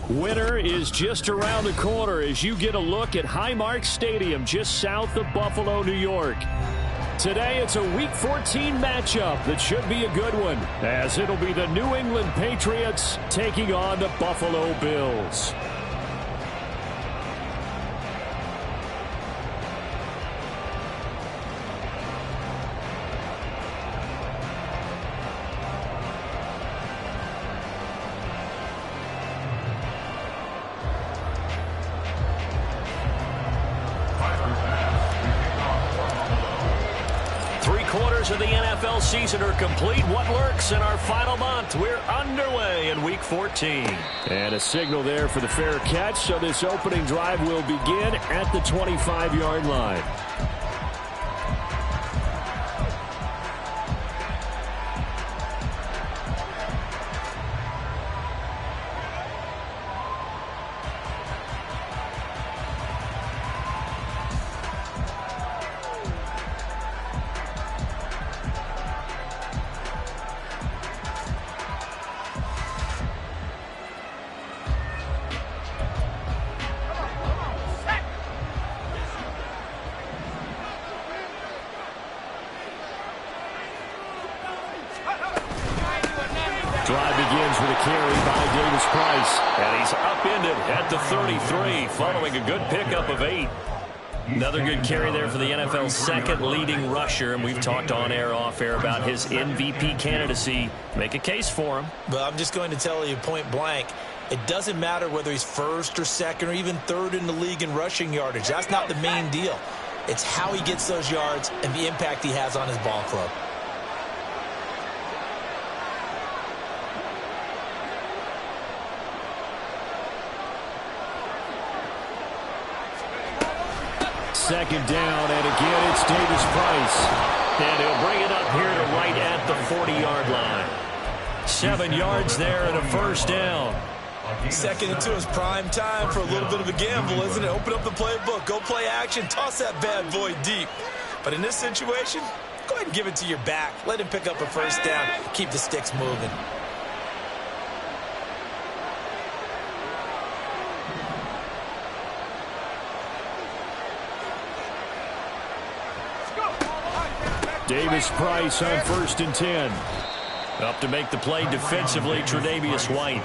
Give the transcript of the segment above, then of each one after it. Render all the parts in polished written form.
Winter is just around the corner as you get a look at Highmark Stadium just south of Buffalo, New York. Today it's a Week 14 matchup that should be a good one, as it'll be the New England Patriots taking on the Buffalo Bills. Of the NFL season are complete. What lurks in our final month? We're underway in Week 14. And a signal there for the fair catch, so this opening drive will begin at the 25-yard line. Drive begins with a carry by Davis Price. And he's upended at the 33 following a good pickup of 8. Another good carry there for the NFL's second leading rusher. And we've talked on air, off air about his MVP candidacy. Make a case for him. Well, I'm just going to tell you point blank. It doesn't matter whether he's first or second or even third in the league in rushing yardage. That's not the main deal. It's how he gets those yards and the impact he has on his ball club. Second down, and again it's Davis Price. And he'll bring it up here to right at the 40-yard line. 7 yards there and a first down. Second and 2 is prime time for a little bit of a gamble, isn't it? Open up the playbook, go play action, toss that bad boy deep. But in this situation, go ahead and give it to your back. Let him pick up a first down, keep the sticks moving. Davis Price on 1st and 10. Up to make the play defensively, Tre'Davious White.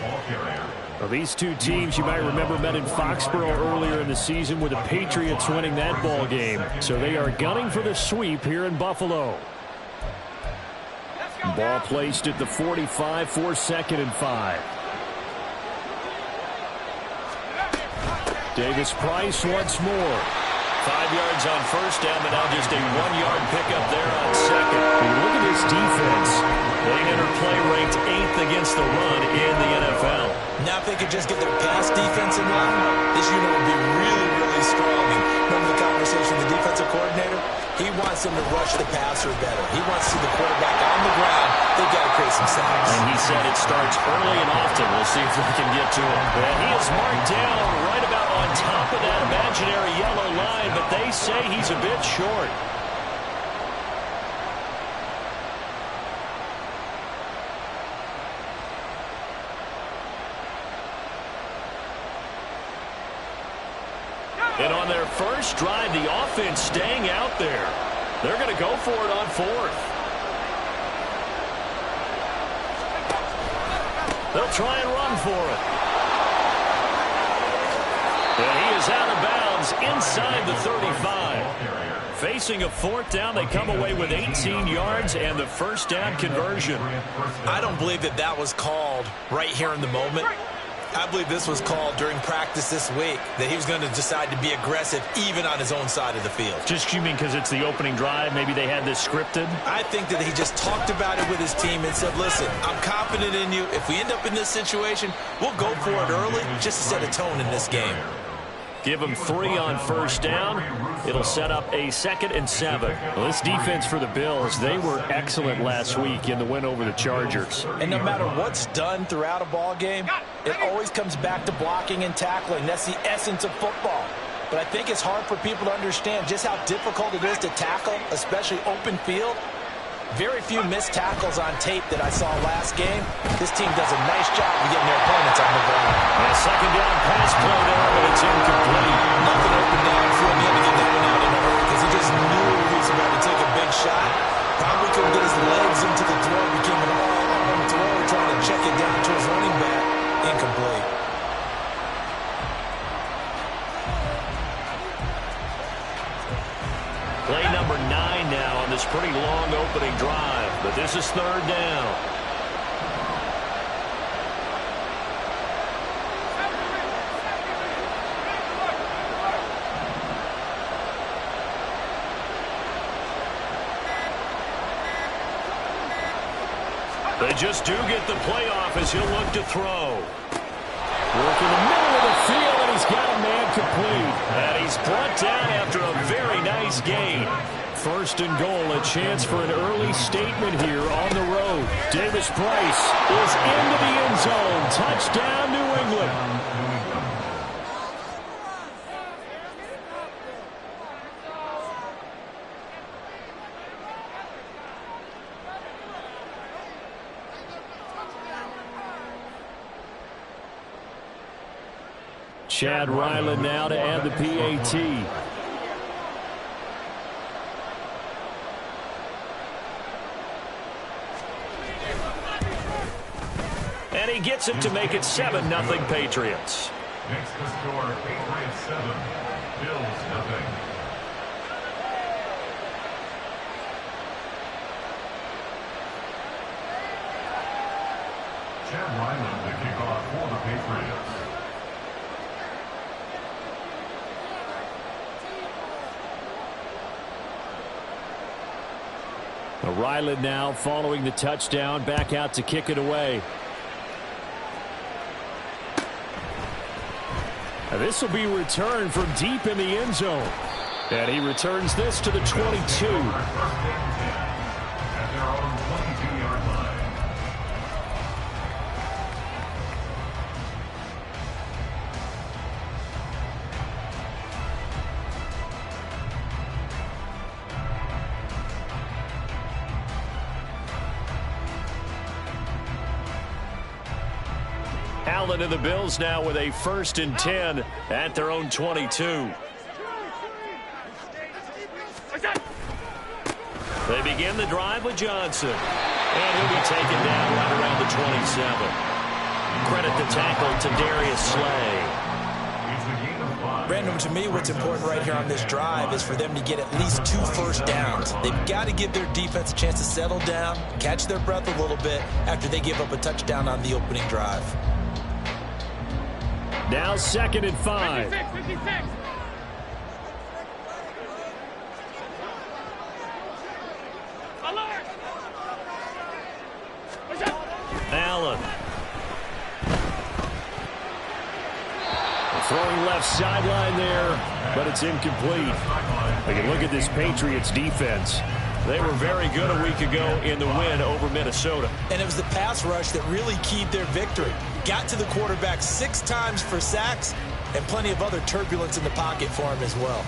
Well, these two teams, you might remember, met in Foxborough earlier in the season with the Patriots winning that ball game. So they are gunning for the sweep here in Buffalo. Ball placed at the 45 for 2nd and 5. Davis Price once more. 5 yards on first down, but now just a 1-yard pickup there on second. And look at this defense. They enter play ranked 8th against the run in the NFL. Now if they could just get their pass defense in line, this unit would be really, really strong. And remember the conversation with the defensive coordinator? He wants them to rush the passer better. He wants to see the quarterback on the ground. They've got to create some sacks. And he said it starts early and often. We'll see if we can get to him. And he is marked down right about on top of that imaginary yellow line, but they say he's a bit short. And on their first drive, the offense staying out there. They're going to go for it on 4th. They'll try and run for it. And he is out of bounds inside the 35. Facing a 4th down, they come away with 18 yards and the first down conversion. I don't believe that was called right here in the moment. I believe this was called during practice this week, that he was going to decide to be aggressive even on his own side of the field. Just you mean because it's the opening drive? Maybe they had this scripted? I think that he just talked about it with his team and said, listen, I'm confident in you. If we end up in this situation, we'll go for it early just to set a tone in this game. Give them 3 on first down. It'll set up a 2nd and 7. Well, this defense for the Bills, they were excellent last week in the win over the Chargers. And no matter what's done throughout a ball game, it always comes back to blocking and tackling. That's the essence of football. But I think it's hard for people to understand just how difficult it is to tackle, especially open field. Very few missed tackles on tape that I saw last game. This team does a nice job of getting their opponents on the ground. And a second down pass play there, but it's incomplete. Nothing open downfield. He had to get that one out in a hurry because he just knew he was about to take a big shot. Probably couldn't get his legs into the throw. Became an all-on throw, trying to check it down to his running back. Incomplete. Play number 9 now on this pretty long opening drive, but this is third down. They just do get the playoff as he'll look to throw. Work in the middle of the field, and he's got a man complete. And he's brought down after a very nice gain. First and goal, a chance for an early statement here on the road. Davis Price is into the end zone. Touchdown, New England. Chad Ryland now to add the PAT. And he gets it to make it 7-0 Patriots. Next to score, Patriots 7, Bills 0. Chad Ryland to kick off for the Patriots. Ryland now following the touchdown, back out to kick it away. This will be returned from deep in the end zone. And he returns this to the 22. At their own 22-yard line. Allen and the Bills now with a 1st and 10 at their own 22. They begin the drive with Johnson. And he'll be taken down right around the 27. Credit the tackle to Darius Slay. Brandon, to me, what's important right here on this drive is for them to get at least 2 first downs. They've got to give their defense a chance to settle down, catch their breath a little bit after they give up a touchdown on the opening drive. Now 2nd and 5. 56. Alert! Allen. Throwing left sideline there, but it's incomplete. We can look at this Patriots defense. They were very good a week ago in the win over Minnesota. And it was the pass rush that really keyed their victory. Got to the quarterback 6 times for sacks and plenty of other turbulence in the pocket for him as well.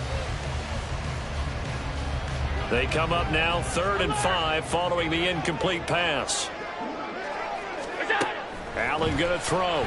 They come up now 3rd and 5 following the incomplete pass. Allen going to throw.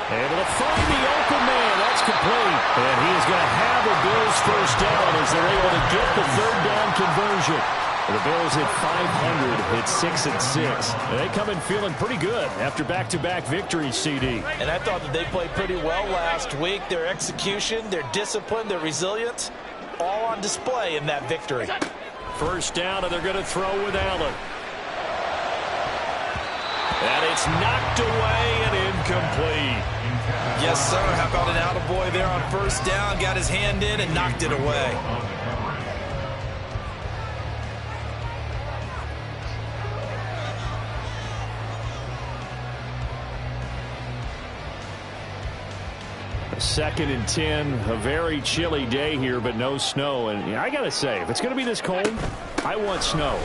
Able to find the open man. That's complete. And he is going to have the Bills first down as they're able to get the 3rd down conversion. The Bills hit 500, hit 6 and 6. And they come in feeling pretty good after back-to-back victories, CD. And I thought that they played pretty well last week. Their execution, their discipline, their resilience, all on display in that victory. First down, and they're going to throw with Allen. And it's knocked away and incomplete. Yes, sir. How about an attaboy there on first down? Got his hand in and knocked it away. Second and 10, a very chilly day here, but no snow. And I got to say, if it's going to be this cold, I want snow.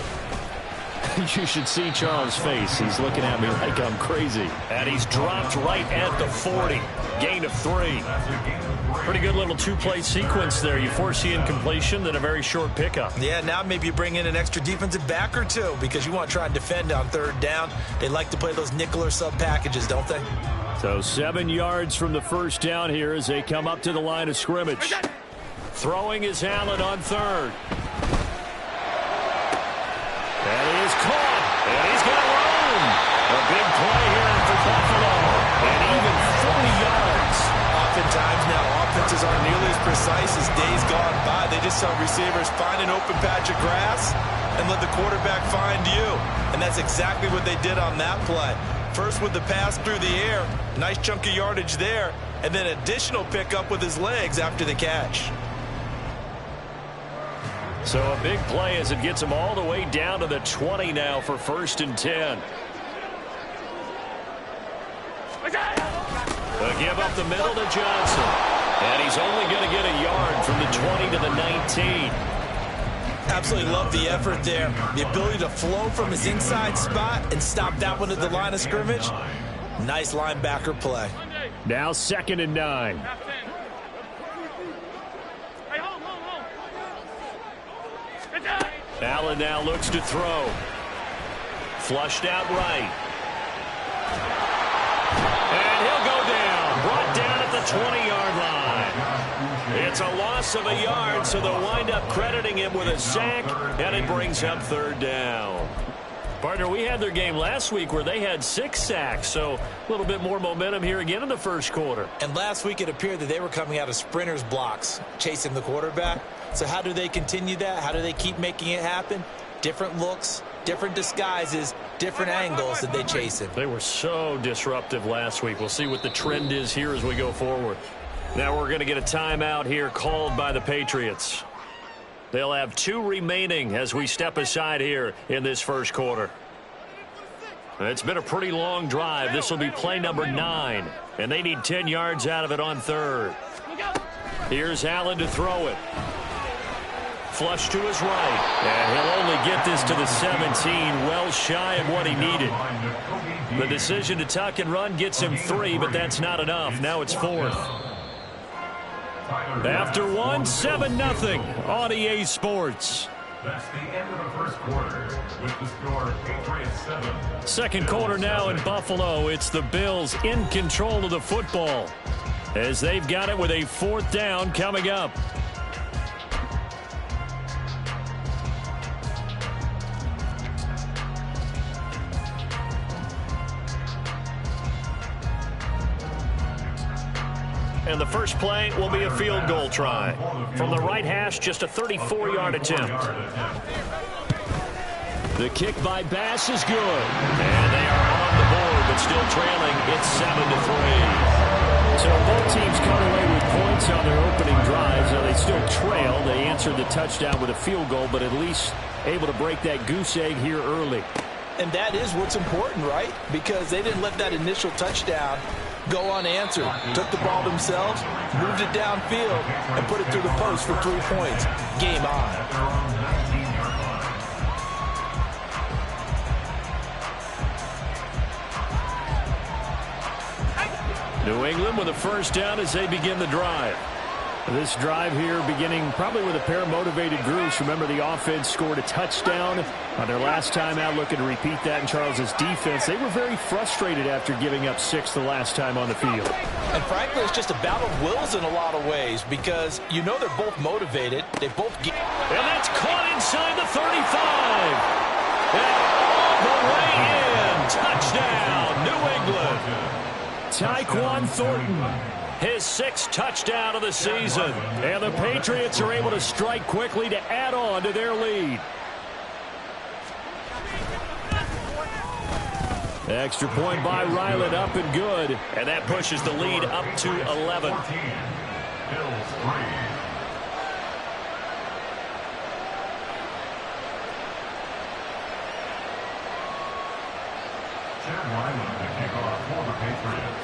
You should see Charles' face. He's looking at me like I'm crazy. And he's dropped right at the 40. Gain of 3. Pretty good little two-play sequence there. You force the incompletion, then a very short pickup. Yeah, now maybe you bring in an extra defensive back or two because you want to try and defend on third down. They like to play those nickel or sub packages, don't they? So 7 yards from the first down here as they come up to the line of scrimmage. Throwing is Allen on third. And he is caught. And he's got room. A big play here for Buffalo. And even 40 yards. Oftentimes now, offenses aren't nearly as precise as days gone by. They just saw receivers find an open patch of grass and let the quarterback find you. And that's exactly what they did on that play. First with the pass through the air, nice chunk of yardage there, and then additional pickup with his legs after the catch. So a big play as it gets him all the way down to the 20 now for 1st and 10. They'll give up the middle to Johnson. And he's only going to get a yard from the 20 to the 19. Absolutely love the effort there. The ability to flow from his inside spot and stop that one at the line of scrimmage. Nice linebacker play. Now 2nd and 9. Allen now looks to throw. Flushed out right. And he'll go down. Brought down at the 20-yard line. It's a loss of a yard, so they'll wind up crediting him with a sack, and it brings up 3rd down. Partner, we had their game last week where they had 6 sacks, so a little bit more momentum here again in the first quarter. And last week it appeared that they were coming out of sprinters blocks, chasing the quarterback. So how do they continue that? How do they keep making it happen? Different looks, different disguises, different angles that they chase him. They were so disruptive last week. We'll see what the trend is here as we go forward. Now we're going to get a timeout here called by the Patriots. They'll have 2 remaining as we step aside here in this first quarter. It's been a pretty long drive. This will be play number 9, and they need 10 yards out of it on 3rd. Here's Allen to throw it. Flush to his right, and he'll only get this to the 17, well shy of what he needed. The decision to tuck and run gets him 3, but that's not enough. Now it's 4th. After 1, 7-0 on EA Sports. That's the end of the first quarter with the score Patriots 7. Second quarter now in Buffalo. It's the Bills in control of the football as they've got it with a 4th down coming up. And the first play will be a field goal try. From the right hash, just a 34-yard attempt. The kick by Bass is good. And they are on the board, but still trailing. It's 7-3. So both teams come away with points on their opening drives. Now they still trail. They answered the touchdown with a field goal, but at least able to break that goose egg here early. And that is what's important, right? Because they didn't let that initial touchdown go unanswered. Took the ball themselves, moved it downfield, and put it through the post for 3 points. Game on. New England with a first down as they begin the drive. This drive here beginning probably with a pair of motivated groups. Remember, the offense scored a touchdown on their last time out, looking to repeat that in Charles's defense. They were very frustrated after giving up 6 the last time on the field. And frankly, it's just a battle of wills in a lot of ways because you know they're both motivated. They both get... And that's caught inside the 35. And all the way in. Touchdown, New England. Tyquan Thornton. His 6th touchdown of the season. And the Patriots are able to strike quickly to add on to their lead. Extra point by Ryland, up and good. And that pushes the lead up to 11. 14, Bills 3. Chad Ryland to kick off for the Patriots.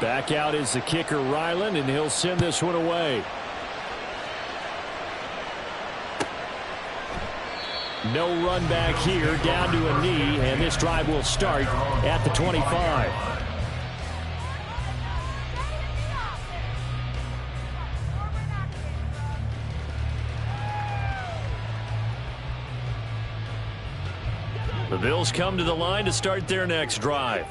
Back out is the kicker, Ryland, and he'll send this one away. No run back here, down to a knee, and this drive will start at the 25. The Bills come to the line to start their next drive.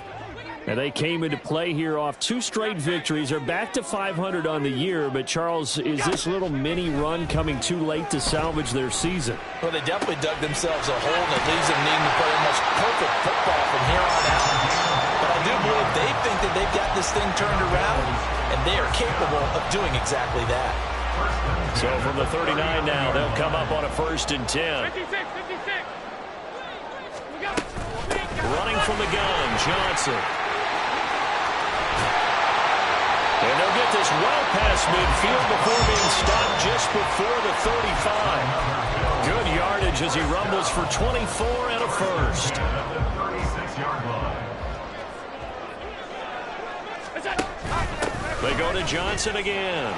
And they came into play here off 2 straight victories. They're back to 500 on the year. But, Charles, is this little mini run coming too late to salvage their season? Well, they definitely dug themselves a hole that leaves them needing to play almost perfect football from here on out. But I do believe they think that they've got this thing turned around, and they are capable of doing exactly that. So from the 39 now, they'll come up on a 1st and 10. 56. Running from the gun, Johnson. And they'll get this well past midfield before being stopped just before the 35. Good yardage as he rumbles for 24 and a first. They go to Johnson again.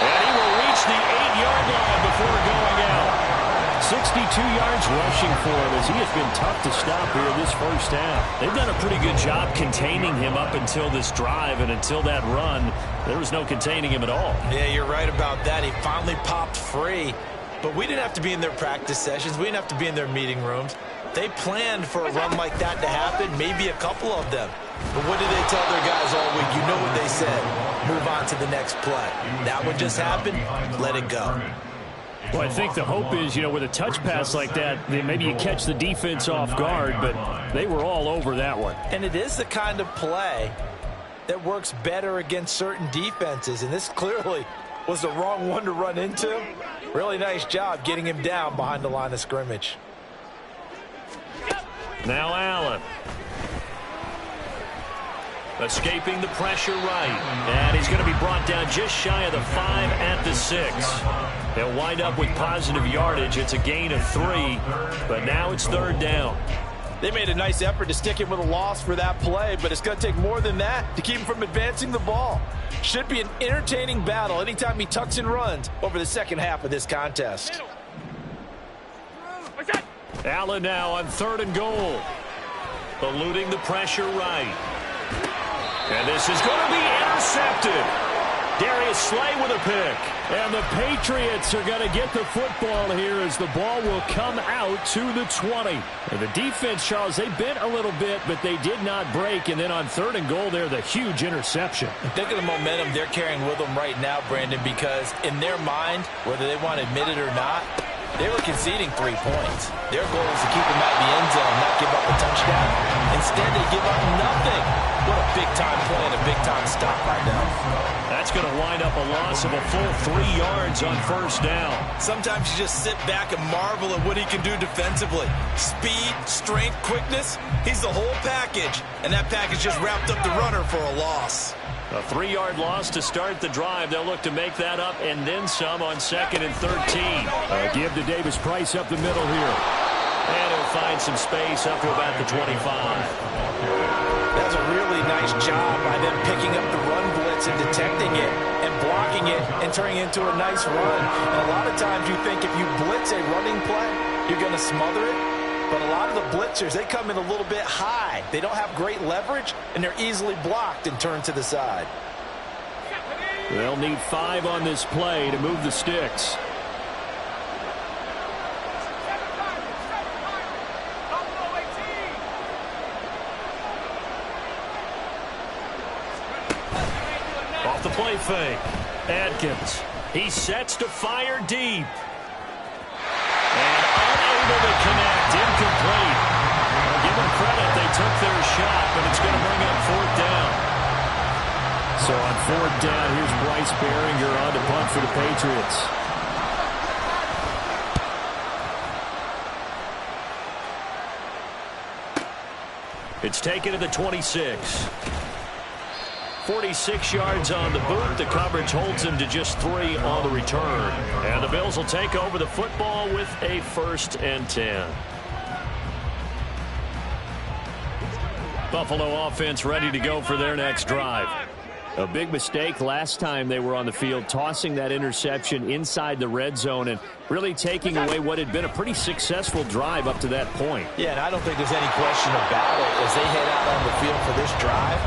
And he will reach the 8-yard line before going out. 62 yards rushing for him as he has been tough to stop here this first half. They've done a pretty good job containing him up until this drive, and until that run, there was no containing him at all. Yeah, you're right about that. He finally popped free, but we didn't have to be in their practice sessions. We didn't have to be in their meeting rooms. They planned for a run like that to happen, maybe a couple of them. But what did they tell their guys all week? You know what they said. Move on to the next play. That one just happened. Let it go. Well, I think the hope is, with a touch pass like that, maybe you catch the defense off guard, but they were all over that one. And it is the kind of play that works better against certain defenses, and this clearly was the wrong one to run into. Really nice job getting him down behind the line of scrimmage. Now Allen. Escaping the pressure right. And he's going to be brought down just shy of the 5 at the 6. They'll wind up with positive yardage. It's a gain of 3, but now it's 3rd down. They made a nice effort to stick him with a loss for that play, but it's going to take more than that to keep him from advancing the ball. Should be an entertaining battle anytime he tucks and runs over the second half of this contest. Allen now on 3rd and goal. Eluding the pressure right. And this is going to be intercepted. Darius Slay with a pick. And the Patriots are going to get the football here as the ball will come out to the 20. And the defense, Charles, they bent a little bit, but they did not break. And then on 3rd and goal there, the huge interception. Think of the momentum they're carrying with them right now, Brandon, because in their mind, whether they want to admit it or not, they were conceding 3 points. Their goal is to keep them out of the end zone, not give up a touchdown. Instead, they give up nothing. What a big-time play and a big-time stop by them. That's going to wind up a loss of a full 3 yards on 1st down. Sometimes you just sit back and marvel at what he can do defensively. Speed, strength, quickness, he's the whole package. And that package just wrapped up the runner for a loss. A 3-yard loss to start the drive. They'll look to make that up and then some on 2nd and 13. Give to Davis Price up the middle here. And he'll find some space up to about the 25. That's a really nice job by them picking up the run blitz and detecting it and blocking it and turning it into a nice run. And a lot of times you think if you blitz a running play, you're going to smother it. But a lot of the blitzers, they come in a little bit high. They don't have great leverage, and they're easily blocked and turned to the side. They'll need 5 on this play to move the sticks. Off the play fake. Adkins. He sets to fire deep. And unable to connect. Incomplete. I'll give them credit. They took their shot, but it's going to bring up 4th down. So on 4th down, here's Bryce Behringer on to punt for the Patriots. It's taken to the 26. 46 yards on the boot. The coverage holds him to just 3 on the return. And the Bills will take over the football with a 1st and 10. Buffalo offense ready to go for their next drive. A big mistake last time they were on the field, tossing that interception inside the red zone and really taking away what had been a pretty successful drive up to that point. Yeah, and I don't think there's any question about it. As they head out on the field for this drive,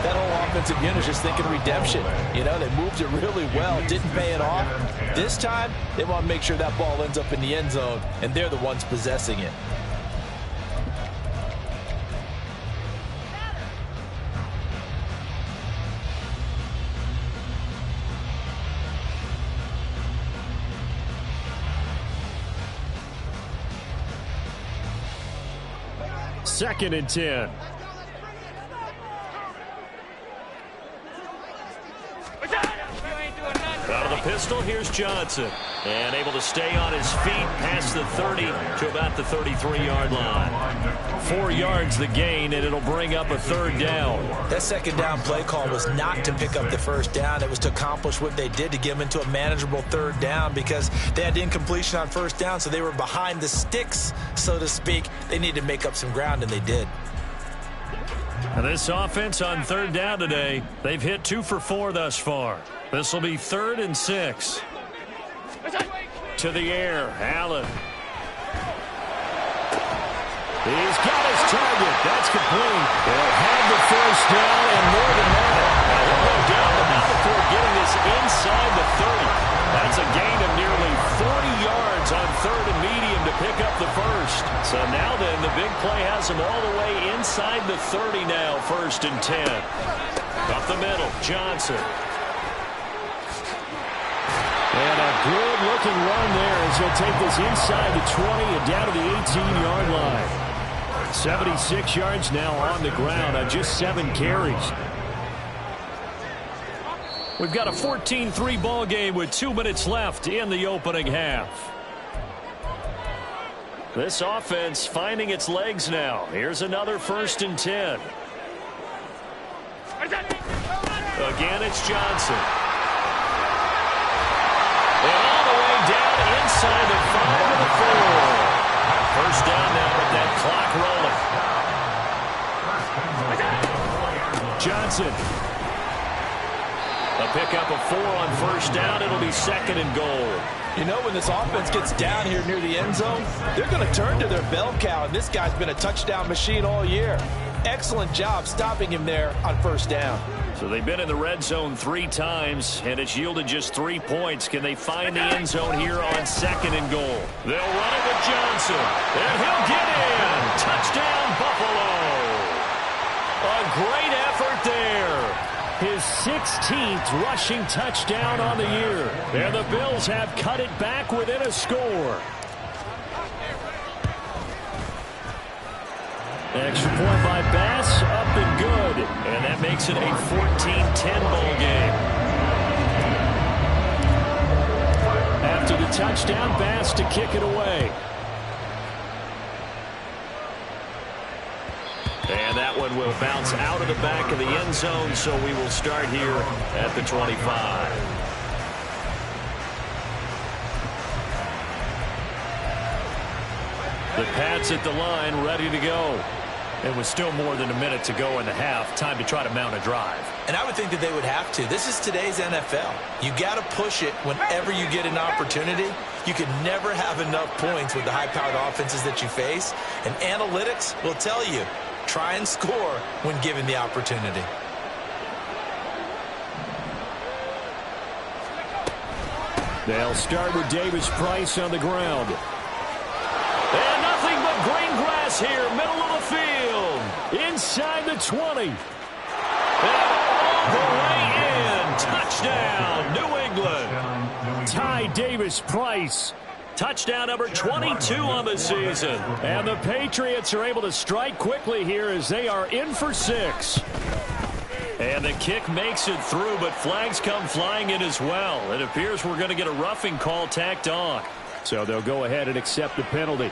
That whole offensive unit is just thinking redemption. You know, they moved it really well, didn't pay it off. This time, they want to make sure that ball ends up in the end zone, and they're the ones possessing it. Second and 10. Out of the pistol, here's Johnson. And able to stay on his feet past the 30 to about the 33-yard line. 4 yards the gain, and it'll bring up a third down. That second down play call was not to pick up the first down. It was to accomplish what they did, to get them into a manageable third down, because they had incompletion on first down, so they were behind the sticks, so to speak. They needed to make up some ground, and they did. And this offense on third down today, they've hit 2 for 4 thus far. This will be 3rd and 6. To the air, Allen. He's got his target. That's complete. They'll have the first down and more than that. Now he'll go down, but not before getting this inside the 30. That's a gain of nearly 40 yards on 3rd and medium to pick up the first. So now then, the big play has him all the way inside the 30 now, 1st and 10. Up the middle, Johnson. And a good-looking run there as he'll take this inside the 20 and down to the 18-yard line. 76 yards now on the ground on just 7 carries. We've got a 14-3 ball game with 2 minutes left in the opening half. This offense finding its legs now. Here's another 1st and 10. Again, it's Johnson. And all the way down inside the 5 to the 4. First down now with that clock rolling. Johnson. A pickup of 4 on first down. It'll be 2nd and goal. You know, when this offense gets down here near the end zone, they're going to turn to their bell cow, and this guy's been a touchdown machine all year. Excellent job stopping him there on first down. So they've been in the red zone 3 times, and it's yielded just 3 points. Can they find the end zone here on 2nd and goal? They'll run it with Johnson, and he'll get in. Touchdown, Buffalo. A great effort there. His 16th rushing touchdown on the year. And the Bills have cut it back within a score. Extra point by Bass, up and good. And that makes it a 14-10 ball game. After the touchdown, Bass to kick it away. And that one will bounce out of the back of the end zone, so we will start here at the 25. The Pats at the line, ready to go. It was still more than a minute to go in the half. Time to try to mount a drive. And I would think that they would have to. This is today's NFL. You got to push it whenever you get an opportunity. You can never have enough points with the high-powered offenses that you face. And analytics will tell you, try and score when given the opportunity. They'll start with Davis Price on the ground. And nothing but green grass here, middle of the field. Inside the 20. And all the way in. Touchdown, New England. Ty Davis Price. Touchdown number 22 on the season. And the Patriots are able to strike quickly here as they are in for 6. And the kick makes it through, but flags come flying in as well. It appears we're going to get a roughing call tacked on. So they'll go ahead and accept the penalty.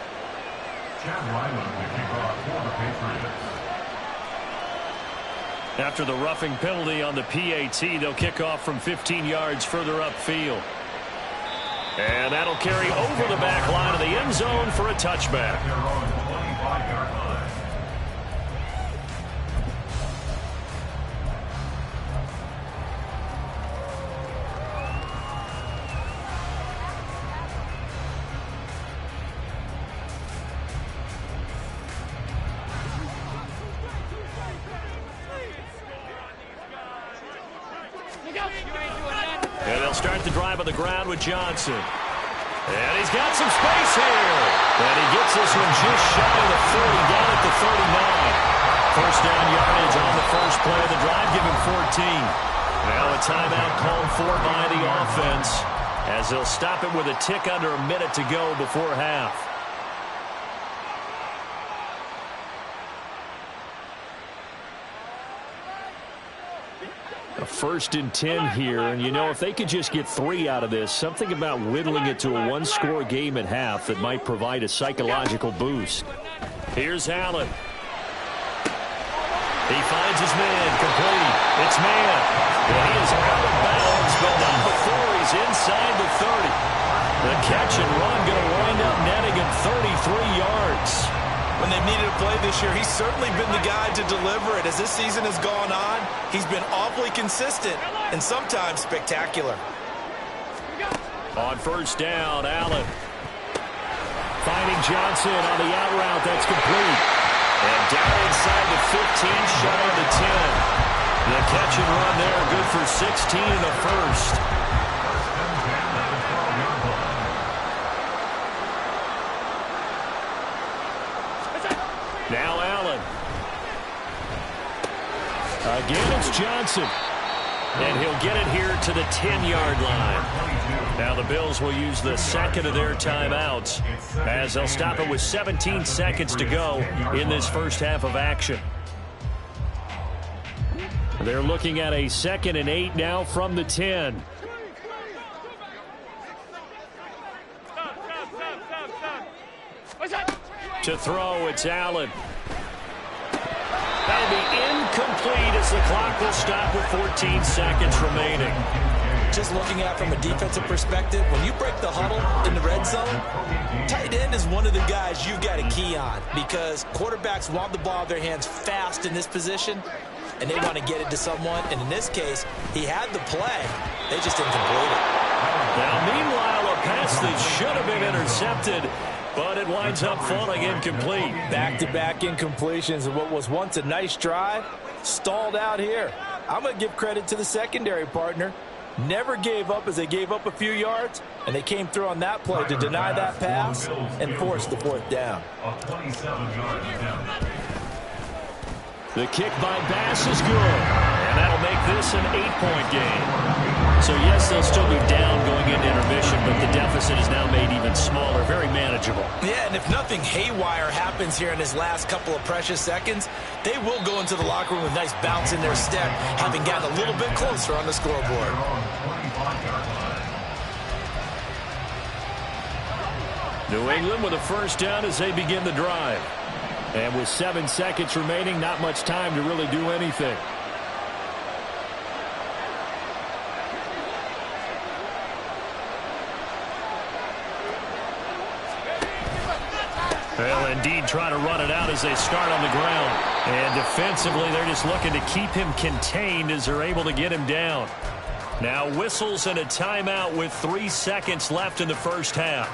After the roughing penalty on the PAT, they'll kick off from 15 yards further upfield. And that'll carry over the back line of the end zone for a touchback. And they'll start the drive on the ground with Johnson. And he's got some space here. And he gets this one just shy of the 30, down at the 39. First down yardage on the first play of the drive, give him 14. Now a timeout called for by the offense, as they'll stop it with a tick under a minute to go before half. A 1st and 10 here, and you know, if they could just get 3 out of this, something about whittling it to a one-score game at half that might provide a psychological boost. Here's Allen. He finds his man, complete. It's man. And he is out of bounds, but not before he's inside the 30. The catch and run going to wind up netting him 33 yards. When they've needed a play this year, he's certainly been the guy to deliver it. As this season has gone on, he's been awfully consistent and sometimes spectacular. On first down, Allen. Finding Johnson on the out route. That's complete. And down inside the 15, shy of the 10. The catch and run there, good for 16 in the first. Now Allen. Again, it's Johnson. And he'll get it here to the 10-yard line. Now the Bills will use the second of their timeouts, as they'll stop it with 17 seconds to go in this first half of action. They're looking at a 2nd and 8 now from the 10. To throw, it's Allen. That'll be incomplete as the clock will stop with 14 seconds remaining. Just looking at it from a defensive perspective, when you break the huddle in the red zone, tight end is one of the guys you've got to key on, because quarterbacks want the ball in their hands fast in this position, and they want to get it to someone. And in this case, he had the play. They just didn't complete it. Now, meanwhile, a pass that should have been intercepted, but it winds up falling incomplete. Back-to-back incompletions of what was once a nice drive, stalled out here. I'm going to give credit to the secondary partner. Never gave up as they gave up a few yards, and they came through on that play to deny that pass and force the 4th down. The kick by Bass is good, and that'll make this an 8-point game. So, yes, they'll still be down going into intermission, but the deficit is now made even smaller, very manageable. Yeah, and if nothing haywire happens here in his last couple of precious seconds, they will go into the locker room with a nice bounce in their step, having gotten a little bit closer on the scoreboard. New England with a first down as they begin the drive. And with 7 seconds remaining, not much time to really do anything. They'll indeed try to run it out as they start on the ground. And defensively, they're just looking to keep him contained as they're able to get him down. Now whistles and a timeout with 3 seconds left in the first half.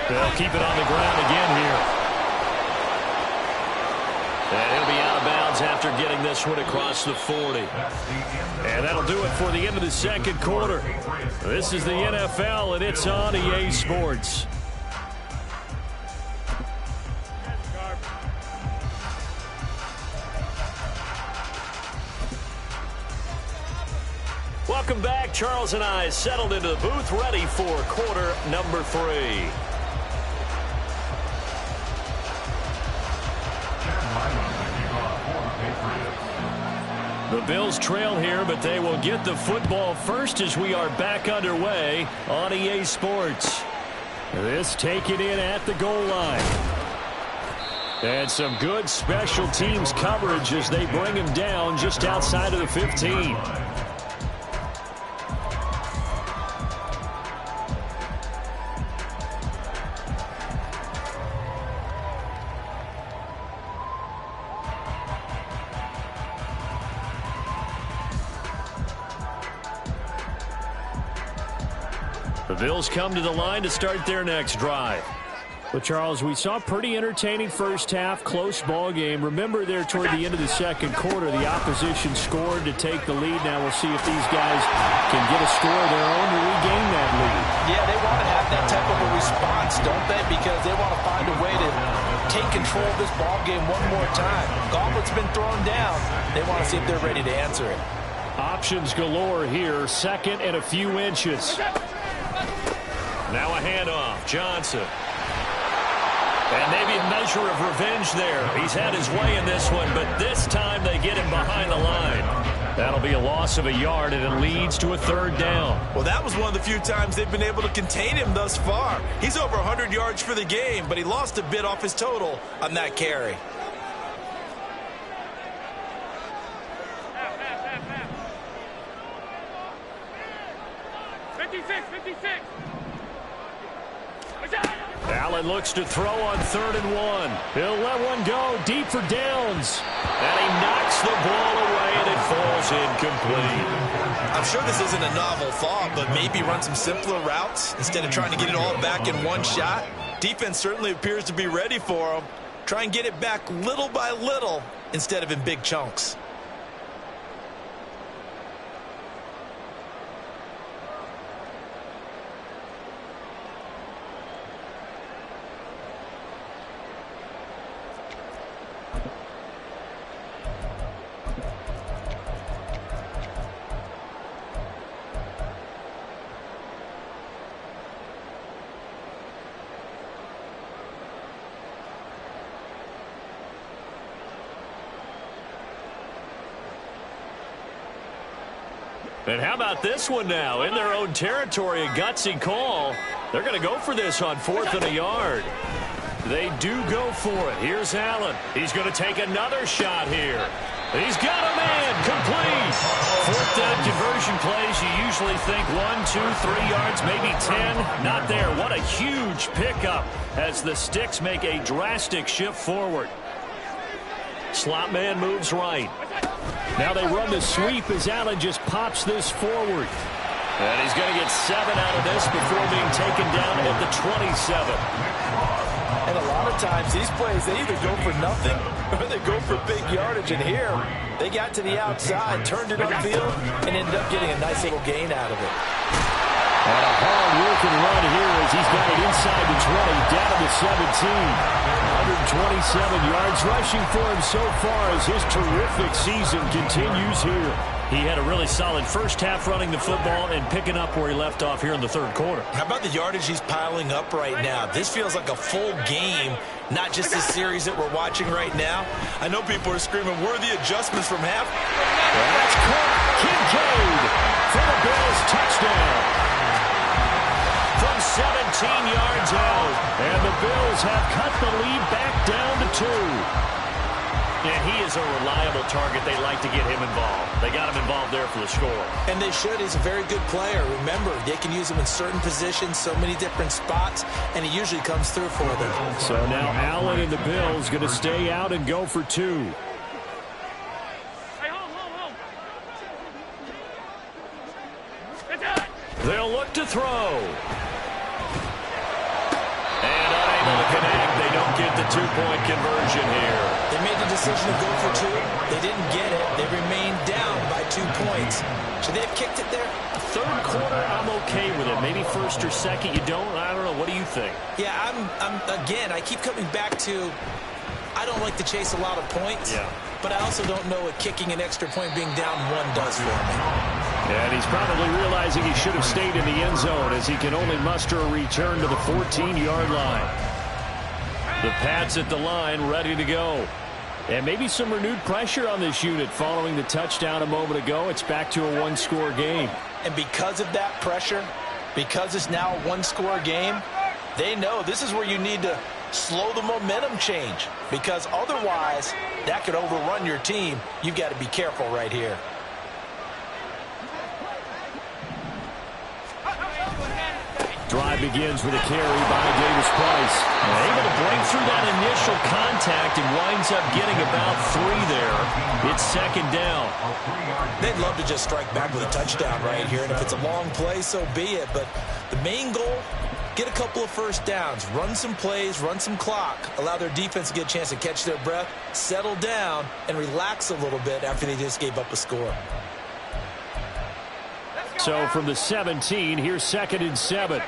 They'll keep it on the ground again here. And he'll be out of bounds after getting this one across the 40. And that'll do it for the end of the second quarter. This is the NFL, and it's on EA Sports. Welcome back. Charles and I settled into the booth, ready for quarter number 3. The Bills trail here, but they will get the football first as we are back underway on EA Sports. This taken in at the goal line. And some good special teams coverage as they bring him down just outside of the 15. The Bills come to the line to start their next drive. Well, Charles, we saw a pretty entertaining first half, close ball game. Remember there toward the end of the second quarter, the opposition scored to take the lead. Now we'll see if these guys can get a score of their own to regain that lead. Yeah, they want to have that type of a response, don't they? Because they want to find a way to take control of this ball game one more time. Gauntlet's been thrown down. They want to see if they're ready to answer it. Options galore here, second and a few inches. Now a handoff, Johnson. And maybe a measure of revenge there. He's had his way in this one, but this time they get him behind the line. That'll be a loss of a yard, and it leads to a third down. Well, that was one of the few times they've been able to contain him thus far. He's over 100 yards for the game, but he lost a bit off his total on that carry. Allen looks to throw on 3rd and 1. He'll let one go deep for Downs. And he knocks the ball away, and it falls incomplete. I'm sure this isn't a novel thought, but maybe run some simpler routes instead of trying to get it all back in one shot. Defense certainly appears to be ready for him. Try and get it back little by little instead of in big chunks. And how about this one now? In their own territory, a gutsy call. They're going to go for this on 4th and a yard. They do go for it. Here's Allen. He's going to take another shot here. He's got a man. Complete. 4th down conversion plays. You usually think 1, 2, 3 yards, maybe 10. Not there. What a huge pickup as the Sticks make a drastic shift forward. Slot man moves right. Now they run the sweep as Allen just pops this forward. And he's going to get 7 out of this before being taken down at the 27. And a lot of times these plays, they either go for nothing or they go for big yardage. And here, they got to the outside, turned it upfield, and ended up getting a nice little gain out of it. And a hard-working run here as he's got it inside the 20, down to the 17. 127 yards rushing for him so far as his terrific season continues here. He had a really solid first half running the football and picking up where he left off here in the third quarter. How about the yardage he's piling up right now? This feels like a full game, not just the series that we're watching right now. I know people are screaming, worthy adjustments from half. That's caught. Kincaid for the Bills touchdown. From 17 yards out, and the Bills have cut the lead back down to 2. And he is a reliable target. They like to get him involved. They got him involved there for the score. And they should. He's a very good player. Remember, they can use him in certain positions, so many different spots, and he usually comes through for them. So now Allen and the Bills going to stay out and go for 2. They'll look to throw. And unable to connect. They don't get the 2-point conversion here. They made the decision to go for 2. They didn't get it. They remained down by 2 points. Should they have kicked it there? Third quarter, I'm okay with it. Maybe first or second, you don't. I don't know. What do you think? Yeah, again, I keep coming back to I don't like to chase a lot of points. Yeah. But I also don't know what kicking an extra point being down 1 does for me. And he's probably realizing he should have stayed in the end zone as he can only muster a return to the 14-yard line. The Pats at the line, ready to go. And maybe some renewed pressure on this unit following the touchdown a moment ago. It's back to a 1-score game. And because of that pressure, because it's now a 1-score game, they know this is where you need to slow the momentum change, because otherwise that could overrun your team. You've got to be careful right here. Drive begins with a carry by Davis Price. Able to break through that initial contact and winds up getting about 3 there. It's second down. They'd love to just strike back with a touchdown right here, and if it's a long play, so be it. But the main goal, Get a couple of first downs, run some plays, run some clock, allow their defense to get a chance to catch their breath, settle down, and relax a little bit after they just gave up a score. So from the 17, here's 2nd and 7.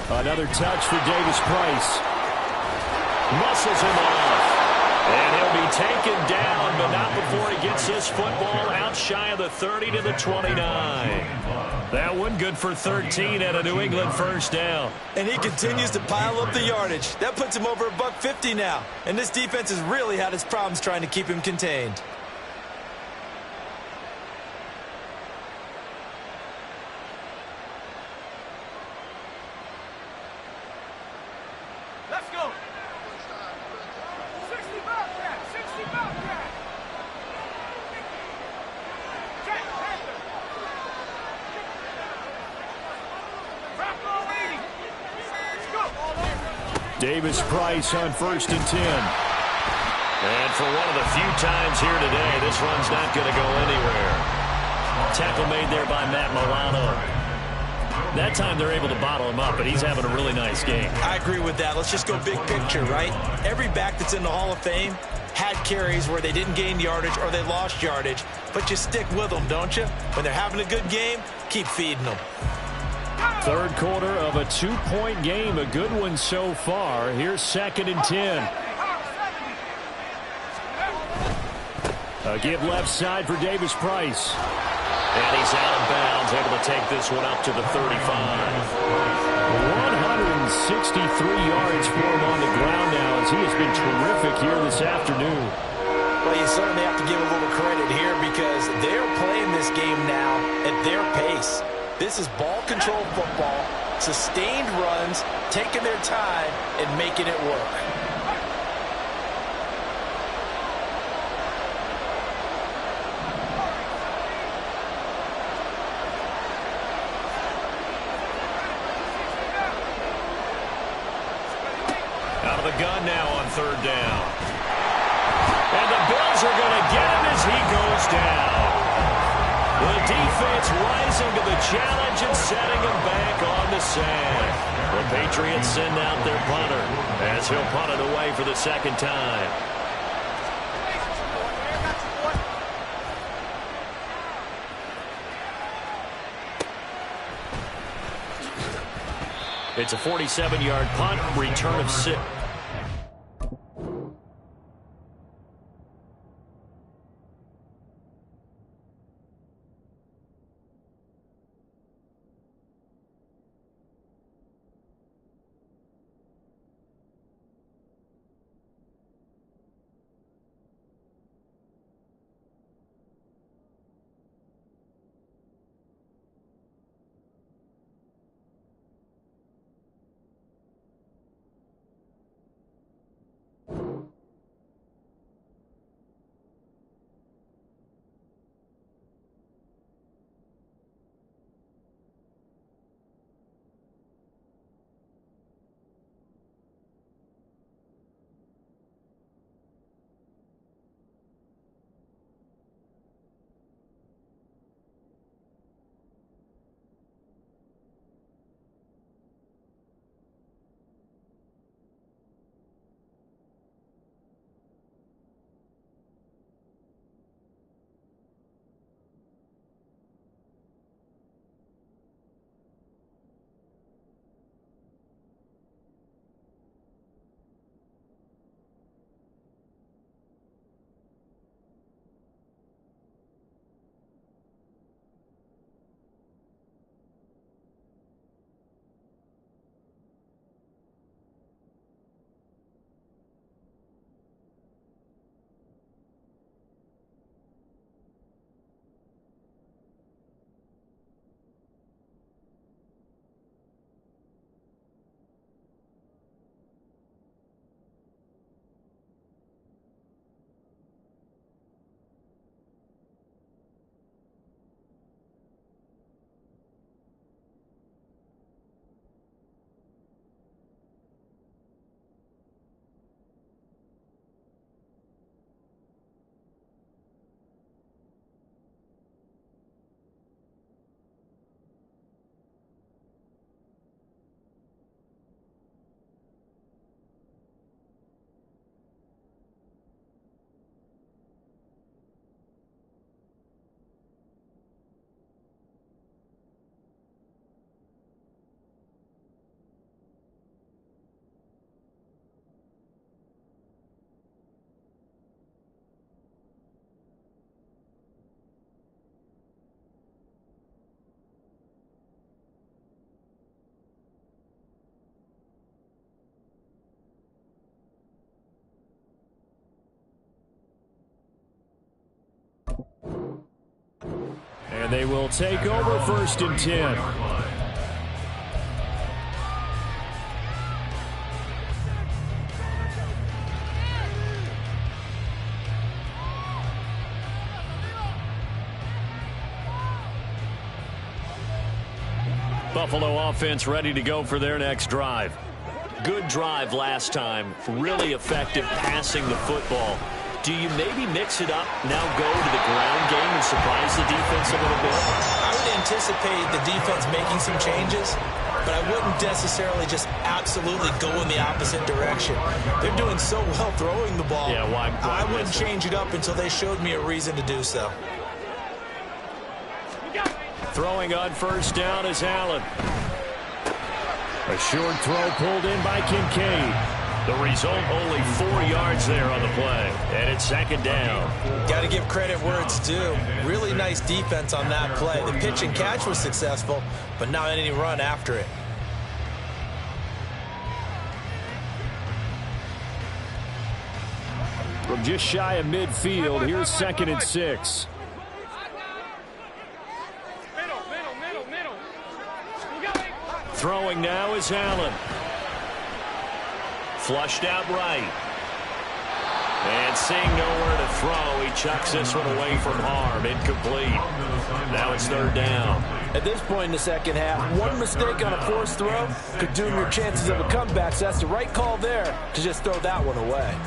Another touch for Davis Price. Muscles him off. And he'll be taken down, but not before he gets this football out shy of the 30 to the 29. That one good for 13 at a New England first down. And he continues to pile up the yardage. That puts him over $150 now. And this defense has really had its problems trying to keep him contained. Davis Price on 1st and 10. And for one of the few times here today, this run's not going to go anywhere. Tackle made there by Matt Milano. That time they're able to bottle him up, but he's having a really nice game. I agree with that. Let's just go big picture, right? Every back that's in the Hall of Fame had carries where they didn't gain yardage or they lost yardage, but you stick with them, don't you? When they're having a good game, keep feeding them. 3rd quarter of a 2-point game, a good one so far. Here's 2nd and 10. A give left side for Davis Price. And he's out of bounds, able to take this one up to the 35. 163 yards for him on the ground now as he has been terrific here this afternoon. Well, you certainly have to give a little credit here because they're playing this game now at their pace. This is ball control football, sustained runs, taking their time, and making it work. Out of the gun now on 3rd down. And the Bills are going to get him as he goes down. The defense rising to the challenge and setting him back on the sand. The Patriots send out their punter as he'll punt it away for the 2nd time. It's a 47-yard punt, return of 6. And they will take over 1st and 10. Buffalo offense ready to go for their next drive. Good drive last time. Really effective passing the football. Do you maybe mix it up, now go to the ground game and surprise the defense a little bit? I would anticipate the defense making some changes, but I wouldn't necessarily just absolutely go in the opposite direction. They're doing so well throwing the ball. Yeah, why I wouldn't change it up until they showed me a reason to do so. Throwing on 1st down is Allen. A short throw pulled in by Kincaid. The result, only 4 yards there on the play. And it's 2nd down. Got to give credit where it's due. Really nice defense on that play. The pitch and catch was successful, but not any run after it. From just shy of midfield, here's 2nd and 6. Throwing now is Allen. Flushed out right. And seeing nowhere to throw, he chucks this one away from harm. Incomplete. Now it's 3rd down. At this point in the second half, one mistake on a forced throw could doom your chances of a comeback. So that's the right call there to just throw that one away.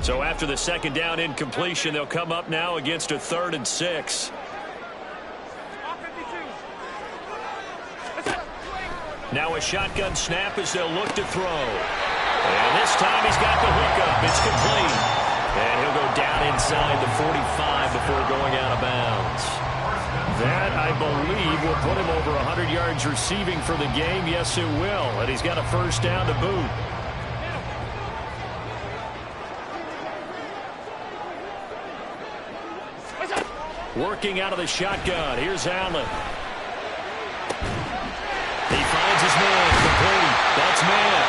So after the 2nd down incompletion, they'll come up now against a 3rd and 6. Now a shotgun snap as they'll look to throw. And this time he's got the hookup. It's complete. And he'll go down inside the 45 before going out of bounds. That, I believe, will put him over 100 yards receiving for the game. Yes, it will. And he's got a 1st down to boot. Working out of the shotgun. Here's Allen. He finds his man. Complete. That's man.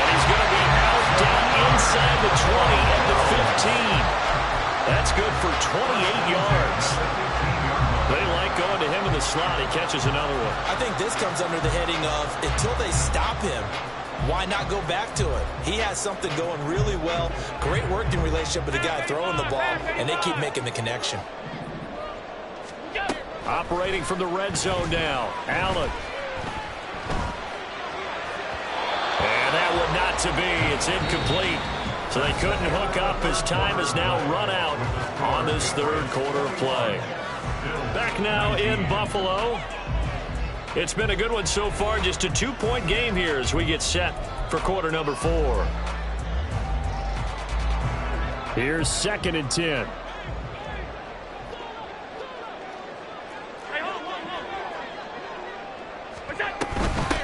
And he's going to be out down inside the 20 at the 15. That's good for 28 yards. They like going to him in the slot. He catches another one. I think this comes under the heading of until they stop him, why not go back to it? He has something going really well. Great working relationship with the guy throwing the ball, and they keep making the connection. Operating from the red zone now. Allen. And that one not to be. It's incomplete. So they couldn't hook up as time is now run out on this 3rd quarter of play. Back now in Buffalo. It's been a good one so far. Just a 2-point game here as we get set for quarter number 4. Here's 2nd and 10.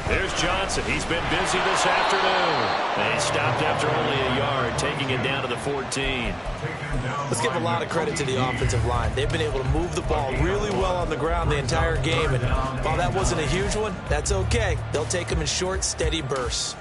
There's Johnson. He's been busy this afternoon. And he stopped after only a yard, taking it down to the 14. Let's give a lot of credit to the offensive line. They've been able to move the ball really well on the ground the entire game. And while that wasn't a huge one, that's okay. They'll take them in short, steady bursts.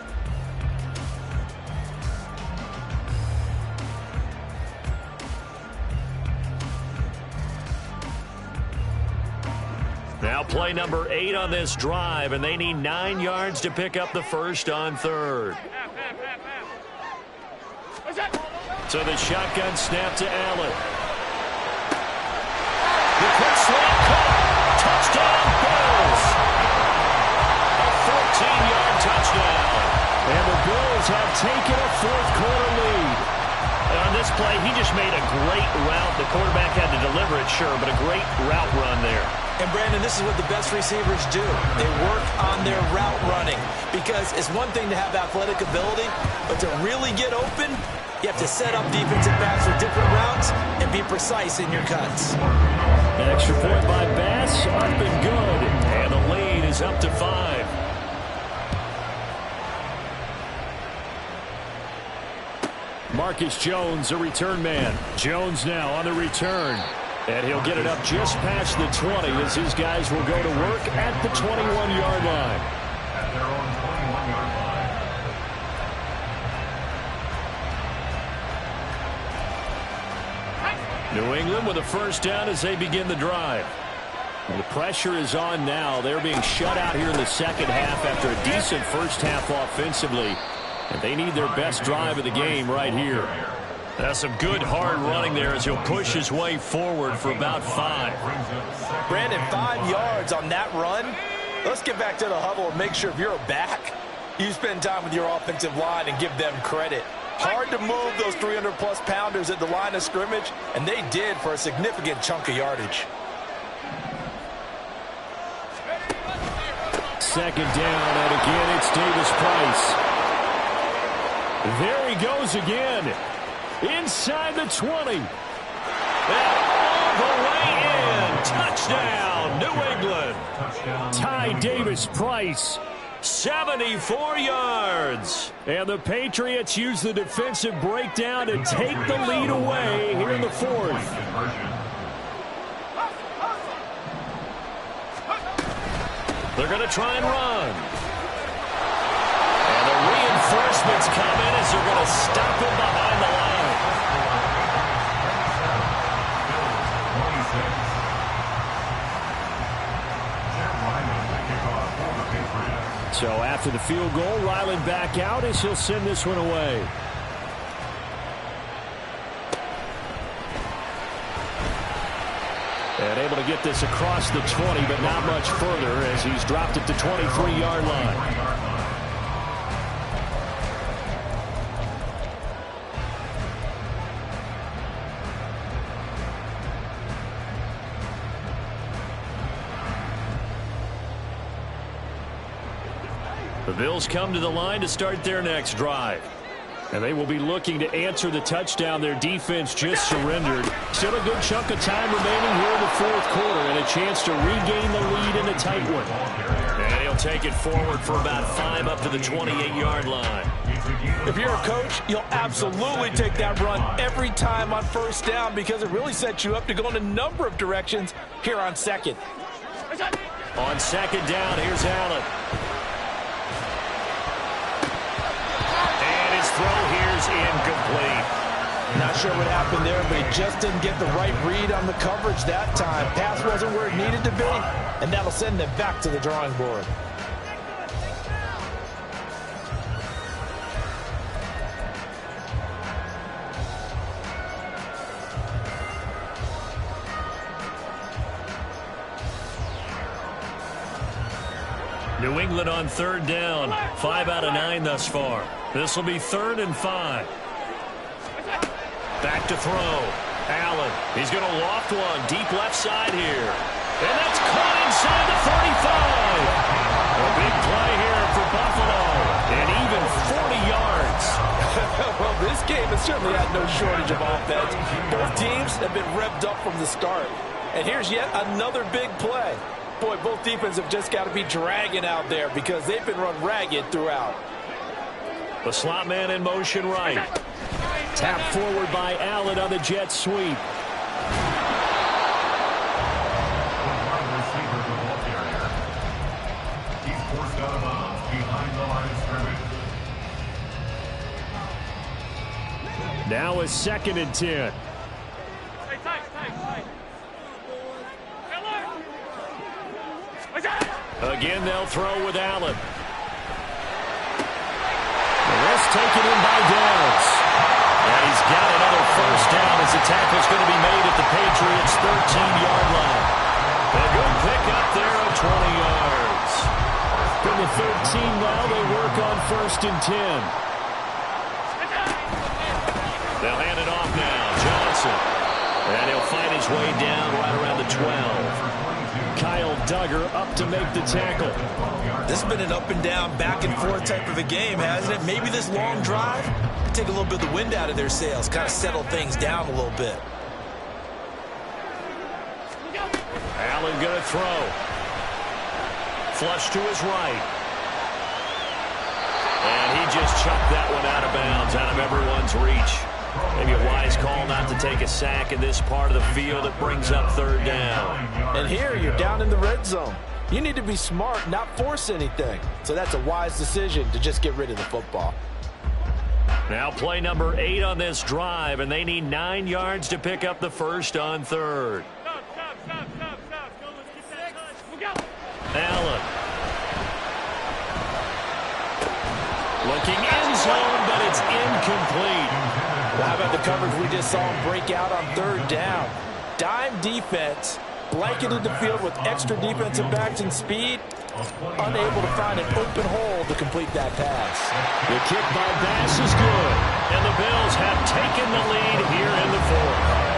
Now play number 8 on this drive, and they need 9 yards to pick up the 1st on 3rd. So the shotgun snap to Allen. The quick slant caught. Touchdown, Bills. A 14-yard touchdown. And the Bills have taken a 4th quarter lead. And on this play, he just made a great route. The quarterback had to deliver it, sure, but a great route run there. And, Brandon, this is what the best receivers do. They work on their route running because it's one thing to have athletic ability, but to really get open, you have to set up defensive backs with different routes and be precise in your cuts. An extra point by Bass, up and good. And the lead is up to 5. Marcus Jones, a return man. Jones now on the return. And he'll get it up just past the 20 as his guys will go to work at the 21-yard line. At their own 21-yard line. New England with a first down as they begin the drive. And the pressure is on now. They're being shut out here in the second half after a decent first half offensively. And they need their best drive of the game right here. That's some good hard running there as he'll push his way forward for about 5. Brandon, 5 yards on that run. Let's get back to the huddle and make sure if you're a back, you spend time with your offensive line and give them credit. Hard to move those 300-plus pounders at the line of scrimmage, and they did for a significant chunk of yardage. Second down, and again it's Davis Price. There he goes again. Inside the 20. And all the way in. Touchdown, New England. Ty Davis Price, 74 yards. And the Patriots use the defensive breakdown to take the lead away here in the fourth. They're going to try and run. And the reinforcements come in as they're going to stop him behind the line. So after the field goal, Ryland back out as he'll send this one away. And able to get this across the 20, but not much further as he's dropped at the 23-yard line. The Bills come to the line to start their next drive. And they will be looking to answer the touchdown their defense just surrendered. Still a good chunk of time remaining here in the fourth quarter and a chance to regain the lead in a tight one. And he'll take it forward for about 5 up to the 28-yard line. If you're a coach, you'll absolutely take that run every time on first down because it really sets you up to go in a number of directions here on second. On second down, here's Allen. Throw here's incomplete. Not sure what happened there, but he just didn't get the right read on the coverage that time. Pass wasn't where it needed to be, and that'll send them back to the drawing board. New England on third down. 5 out of 9 thus far. This will be 3rd and 5. Back to throw. Allen. He's going to loft one. Deep left side here. And that's caught inside the 35. A big play here for Buffalo. And even 40 yards. Well, this game has certainly had no shortage of offense. Both teams have been revved up from the start. And here's yet another big play. Boy, both defenses have just got to be dragging out there because they've been run ragged throughout. The slot man in motion right. Tap forward by Allen on the jet sweep. He's forced out of bounds behind the line of scrimmage. Now a 2nd and 10. Again, they'll throw with Allen. The rest taken in by Downs. And he's got another first down as the tackle's going to be made at the Patriots' 13-yard line. A good pickup there of 20 yards. From the 13 now, they work on 1st and 10. They'll hand it off now. Johnson. And he'll find his way down right around the 12. Kyle Duggar up to make the tackle. This has been an up and down, back and forth type of a game, hasn't it? Maybe this long drive take a little bit of the wind out of their sails, kind of settle things down a little bit. Allen going to throw. Flush to his right. And he just chucked that one out of bounds, out of everyone's reach. Maybe a wise call not to take a sack in this part of the field. It brings up third down. And here you're down in the red zone. You need to be smart, not force anything. So that's a wise decision to just get rid of the football. Now play number 8 on this drive, and they need 9 yards to pick up the first on third. Allen. Looking end zone, but it's incomplete. Well, how about the coverage we just saw him break out on third down? Dime defense, blanketed the field with extra defensive backs and speed, unable to find an open hole to complete that pass. The kick by Bass is good, and the Bills have taken the lead here in the fourth.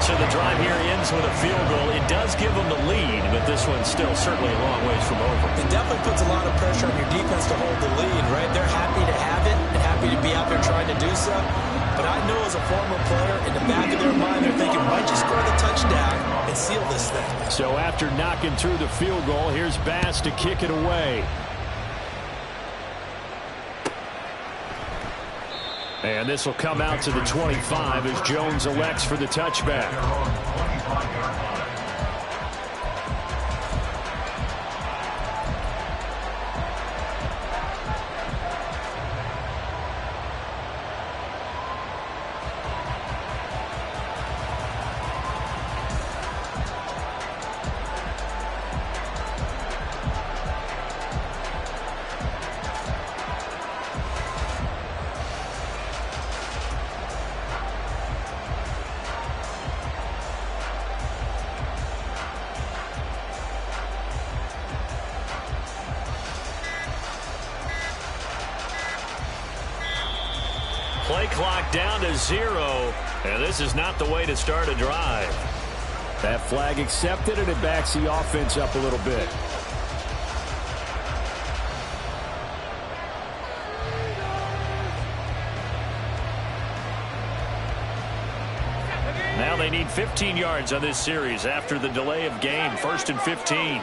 So the drive here ends with a field goal. It does give them the lead, but this one's still certainly a long ways from over. It definitely puts a lot of pressure on your defense to hold the lead, right? They're happy to have it and happy to be out there trying to do so. But I know as a former player, in the back of their mind, they're thinking, why don't you score the touchdown and seal this thing? So after knocking through the field goal, here's Bass to kick it away. And this will come out to the 25 as Jones elects for the touchback. Play clock down to 0, and this is not the way to start a drive. That flag accepted, and it backs the offense up a little bit. Now they need 15 yards on this series after the delay of game. 1st and 15.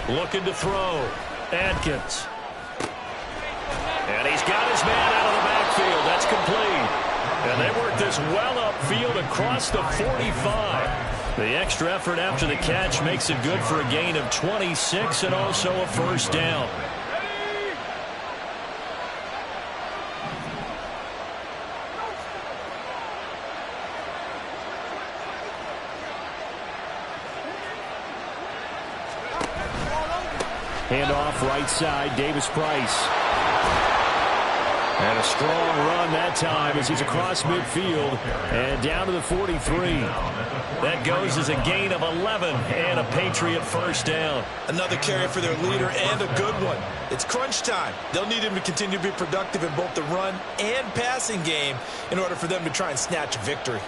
Looking to throw. Adkins. And he's got his man out of the backfield. That's complete. And they work this well upfield across the 45. The extra effort after the catch makes it good for a gain of 26 and also a first down. Handoff right side, Davis-Price. And a strong run that time as he's across midfield and down to the 43. That goes as a gain of 11 and a Patriot first down. Another carry for their leader and a good one. It's crunch time. They'll need him to continue to be productive in both the run and passing game in order for them to try and snatch a victory.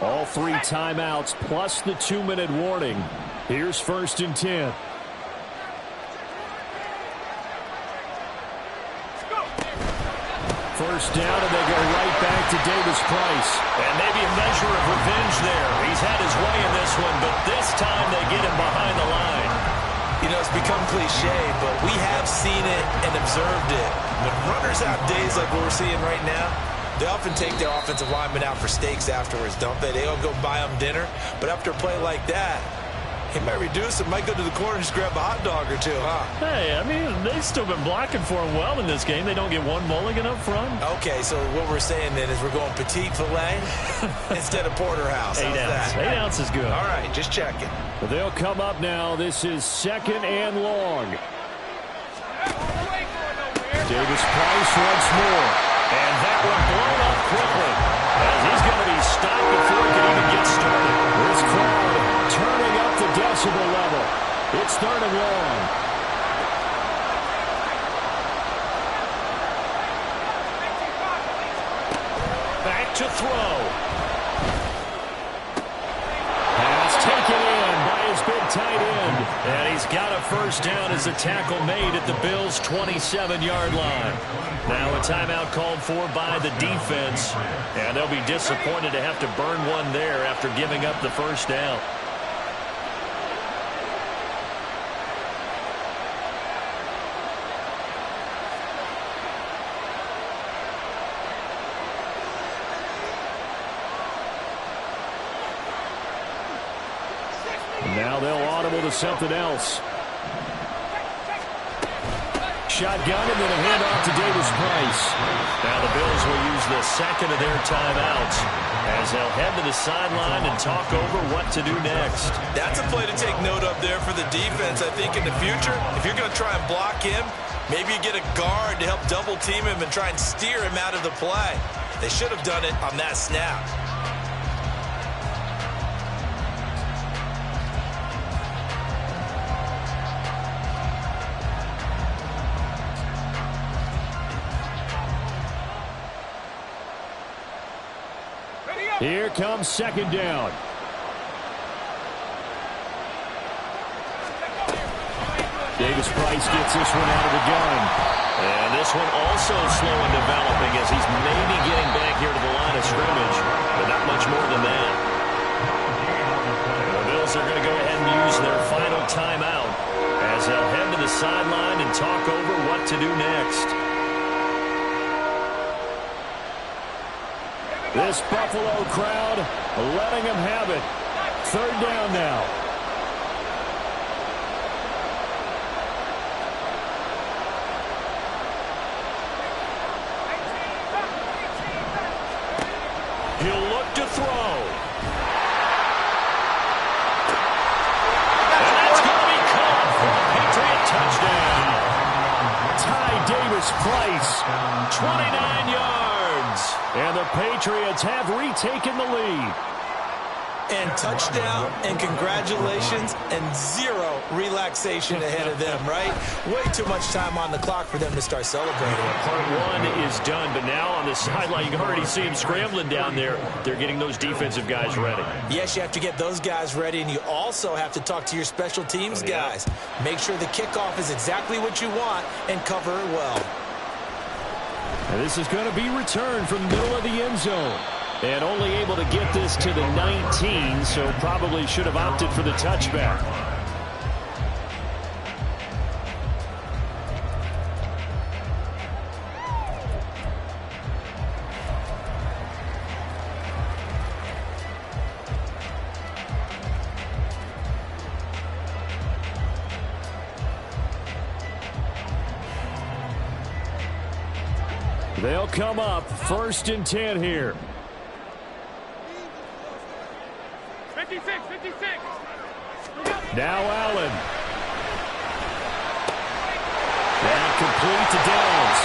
All 3 timeouts plus the 2-minute warning. Here's 1st and 10. First down, and they go right back to Davis-Price. And maybe a measure of revenge there. He's had his way in this one, but this time they get him behind the line. You know, it's become cliche, but we have seen it and observed it. When runners have days like what we're seeing right now, they often take their offensive linemen out for steaks afterwards, don't they? They don't go buy them dinner. But after a play like that, he might reduce it, might go to the corner and just grab a hot dog or two, huh? Hey, I mean, they've still been blocking for him well in this game. They don't get one mulligan up front. Okay, so what we're saying then is we're going petite filet instead of porterhouse. 8 ounce. 8 ounce is good. All right, just checking. Well, they'll come up now. This is 2nd and long. Davis-Price once more. And that one blown up quickly as he's going to be stopped before he can even get started. This crowd turning up the decibel level. It's 3rd and long. Back to throw. Pass taken in by his big tight end. And he's got a first down as the tackle made at the Bills' 27-yard line. Now a timeout called for by the defense. And they'll be disappointed to have to burn one there after giving up the first down. Now they'll audible to something else. Shotgun and then a handoff to Davis Price. Now the Bills will use the second of their timeouts as they'll head to the sideline and talk over what to do next. That's a play to take note of there for the defense. I think in the future, if you're going to try and block him, maybe you get a guard to help double team him and try and steer him out of the play. They should have done it on that snap. Here comes second down. Davis Price gets this one out of the gun. And this one also slow in developing as he's maybe getting back here to the line of scrimmage, but not much more than that. The Bills are going to go ahead and use their final timeout as they'll head to the sideline and talk over what to do next. This Buffalo crowd letting them have it. Third down now. He'll look to throw. And that's going to be caught for a Patriot touchdown. Ty Davis Price, 29 yards. And the Patriots have retaken the lead. And touchdown and congratulations and zero relaxation ahead of them, right? Way too much time on the clock for them to start celebrating. Part one is done, but now on the sideline, you can already see him scrambling down there. They're getting those defensive guys ready. Yes, you have to get those guys ready, and you also have to talk to your special teams guys. Make sure the kickoff is exactly what you want and cover it well. And this is going to be returned from the middle of the end zone. And only able to get this to the 19, so probably should have opted for the touchback. They'll come up 1st and 10 here. 56. Now Allen. And complete to Downs.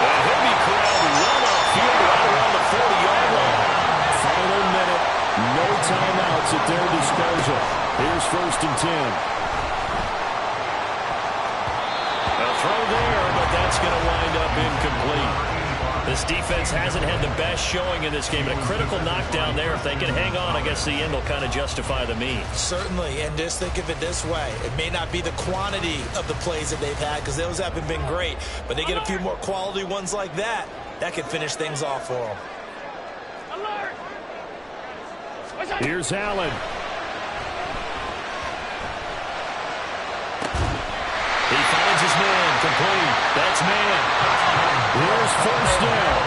And he'll be corralled well upfield right around the 40-yard line. Final minute. No timeouts at their disposal. Here's 1st and 10. A throw there, but that's going to wind up incomplete. This defense hasn't had the best showing in this game. And a critical knockdown there. If they can hang on, I guess the end will kind of justify the means. Certainly, and just think of it this way. It may not be the quantity of the plays that they've had because those haven't been great. But they get a few more quality ones like that. That could finish things off for them. Here's Allen. He finds his man. Complete. That's man. Here's 1st down.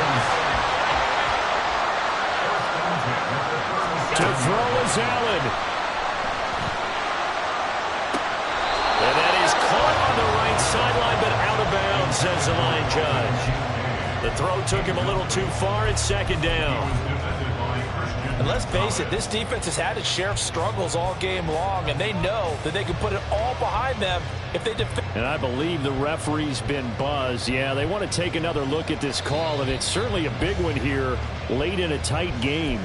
To throw is Allen. And that is caught on the right sideline, but out of bounds, says the line judge. The throw took him a little too far. It's 2nd down. And let's face it, this defense has had its share of struggles all game long, and they know that they can put it all behind them if they defend. And I believe the referee's been buzzed. Yeah, they want to take another look at this call, and it's certainly a big one here late in a tight game.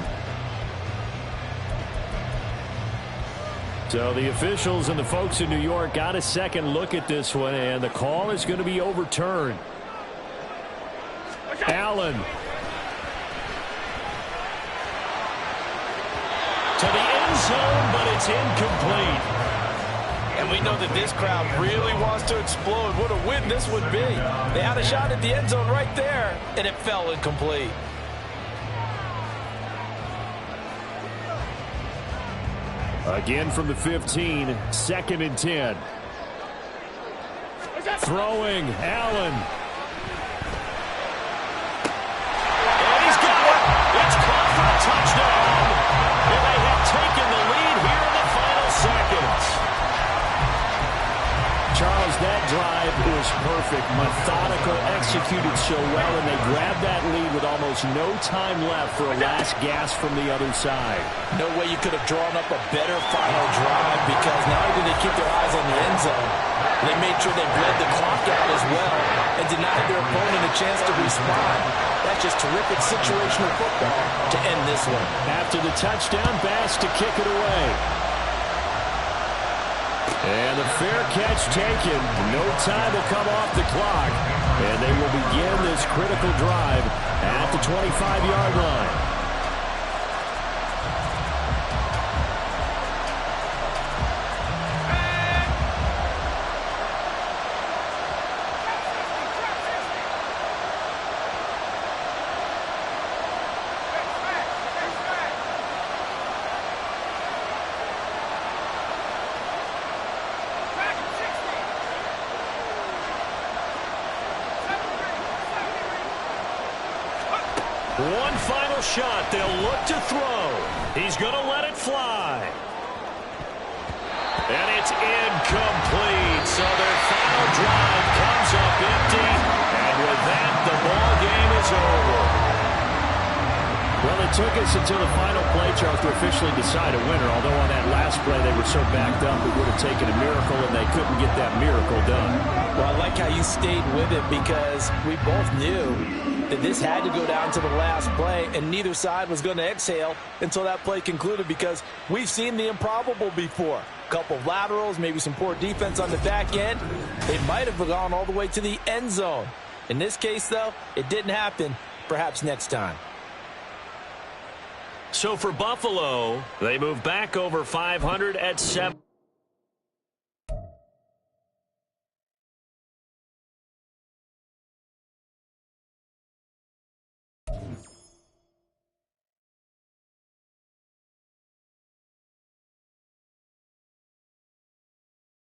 So the officials and the folks in New York got a second look at this one, and the call is going to be overturned. Allen. To the end zone, but it's incomplete. And we know that this crowd really wants to explode. What a win this would be. They had a shot at the end zone right there, and it fell incomplete. Again from the 15, 2nd and 10. Throwing, Allen. And he's got it. It's caught for a touchdown. And they have taken the lead here in the final seconds. Charles, that drive was perfect. Methodical, executed so well, and they grabbed that lead with almost no time left for a last gasp from the other side. No way you could have drawn up a better final drive, because not only did they keep their eyes on the end zone, they made sure they bled the clock out as well and denied their opponent a chance to respond. That's just terrific situational football to end this one. After the touchdown, Bass to kick it away. And the fair catch taken. No time to come off the clock. And they will begin this critical drive at the 25-yard line. One final shot. They'll look to throw. He's going to let it fly. And it's incomplete. So their final drive comes up empty. And with that, the ball game is over. Well, it took us until the final play, Charles, to officially decide a winner. Although on that last play they were so backed up, it would have taken a miracle, and they couldn't get that miracle done. Well, I like how you stayed with it, because we both knew that this had to go down to the last play, and neither side was going to exhale until that play concluded, because we've seen the improbable before. A couple of laterals, maybe some poor defense on the back end. They might have gone all the way to the end zone. In this case, though, it didn't happen. Perhaps next time. So for Buffalo, they move back over 500 at 7.